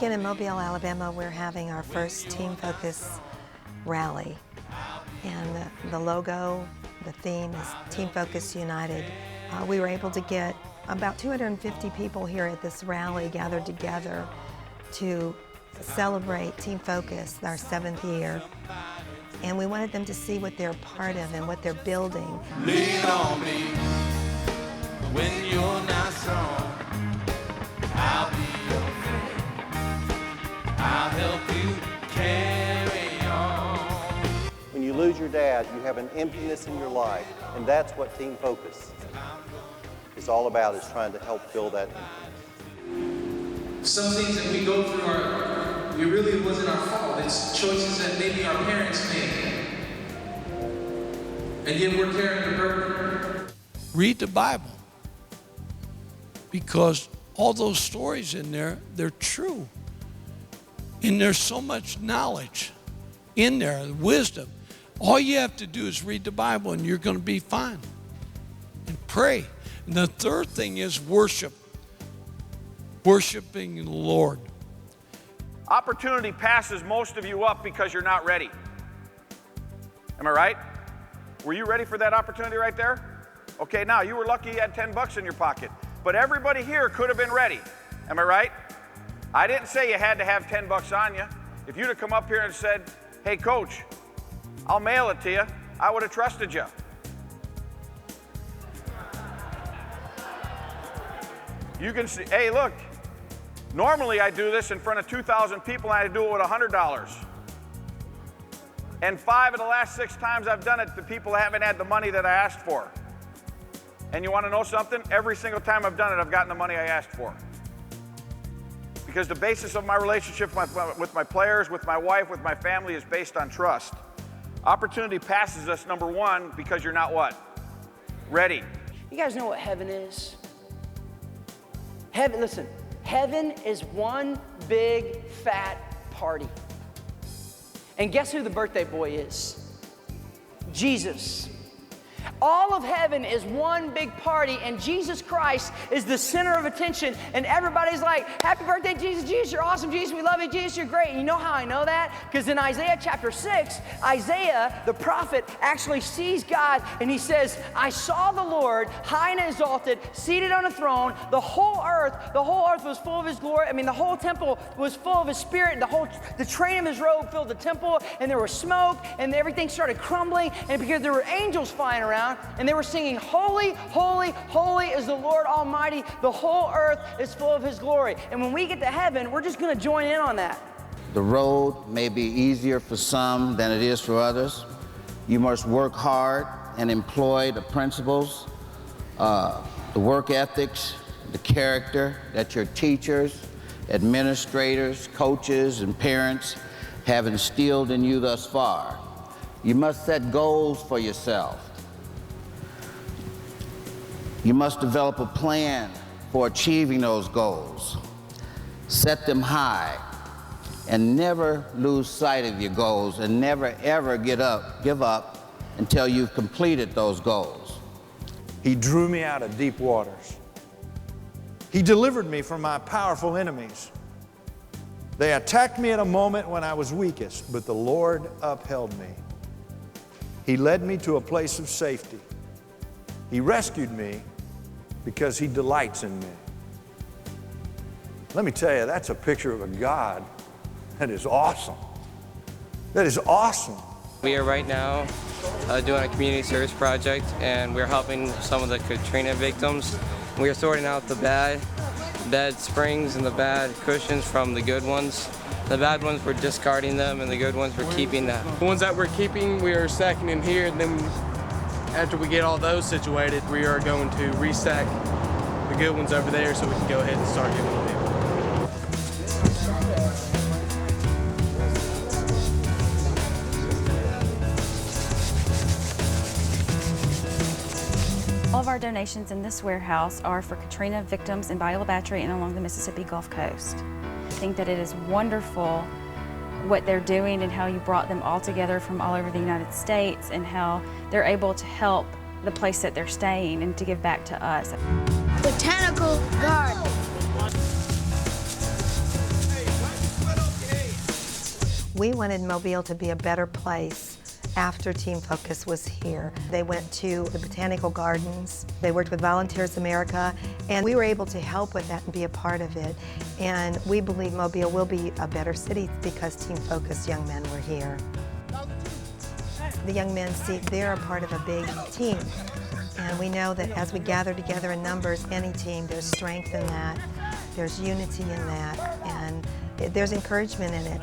weekend in Mobile, Alabama, we're having our first Team Focus rally. And the logo, the theme is Team Focus United. We were able to get about 250 people here at this rally gathered together to celebrate Team Focus, our 7th year. And we wanted them to see what they're part of and what they're building. Lean on me when you're not strong. I'll be your friend. I'll help you carry on. When you lose your dad, you have an emptiness in your life, and that's what Team Focus is all about, is trying to help fill that emptiness. Some things that we go through it really wasn't our fault. It's choices that maybe our parents made. And yet we're carrying the burden. Read the Bible, because all those stories in there, they're true. And there's so much knowledge in there, wisdom. All you have to do is read the Bible and you're going to be fine. And pray. And the third thing is worship. Worshiping the Lord. Opportunity passes most of you up because you're not ready. Am I right? Were you ready for that opportunity right there? Okay, now you were lucky you had 10 bucks in your pocket, but everybody here could have been ready. Am I right? I didn't say you had to have 10 bucks on you. If you'd have come up here and said, hey coach, I'll mail it to you, I would have trusted you. You can see, hey look, normally I do this in front of 2,000 people and I do it with $100. And 5 of the last 6 times I've done it, the people haven't had the money that I asked for. And you want to know something? Every single time I've done it, I've gotten the money I asked for. Because the basis of my relationship with my players, with my wife, with my family is based on trust. Opportunity passes us, number one, because you're not what? Ready. You guys know what heaven is? Heaven, listen, heaven is one big fat party. And guess who the birthday boy is? Jesus. All of heaven is one big party, and Jesus Christ is the center of attention, and everybody's like, happy birthday, Jesus, Jesus, you're awesome, Jesus, we love you, Jesus, you're great. And you know how I know that? Because in Isaiah chapter 6, Isaiah, the prophet, actually sees God, and he says, I saw the Lord high and exalted, seated on a throne. The whole earth was full of his glory. I mean, the whole temple was full of his spirit. The train of his robe filled the temple, and there was smoke, and everything started crumbling, and because there were angels flying around, and they were singing, holy, holy, holy is the Lord Almighty. The whole earth is full of his glory. And when we get to heaven, we're just going to join in on that. The road may be easier for some than it is for others. You must work hard and employ the principles, the work ethics, the character that your teachers, administrators, coaches, and parents have instilled in you thus far. You must set goals for yourself. You must develop a plan for achieving those goals. Set them high and never lose sight of your goals, and never ever give up until you've completed those goals. He drew me out of deep waters. He delivered me from my powerful enemies. They attacked me at a moment when I was weakest, but the Lord upheld me. He led me to a place of safety. He rescued me because he delights in me. Let me tell you, that's a picture of a God that is awesome. That is awesome. We are right now doing a community service project, and we're helping some of the Katrina victims. We are sorting out the bad springs and the bad cushions from the good ones. The bad ones, we're discarding them, and the good ones, we're keeping them. The ones that we're keeping, we are stacking in here, and then after we get all those situated, we are going to restack the good ones over there so we can go ahead and start giving them people. All of our donations in this warehouse are for Katrina victims in Bayou La Battery and along the Mississippi Gulf Coast. I think that it is wonderful what they're doing and how you brought them all together from all over the United States and how they're able to help the place that they're staying and to give back to us. Botanical Garden. We wanted Mobile to be a better place after Team Focus was here. They went to the Botanical Gardens, they worked with Volunteers America, and we were able to help with that and be a part of it. And we believe Mobile will be a better city because Team Focus young men were here. The young men see they're a part of a big team. And we know that as we gather together in numbers, any team, there's strength in that, there's unity in that, and there's encouragement in it.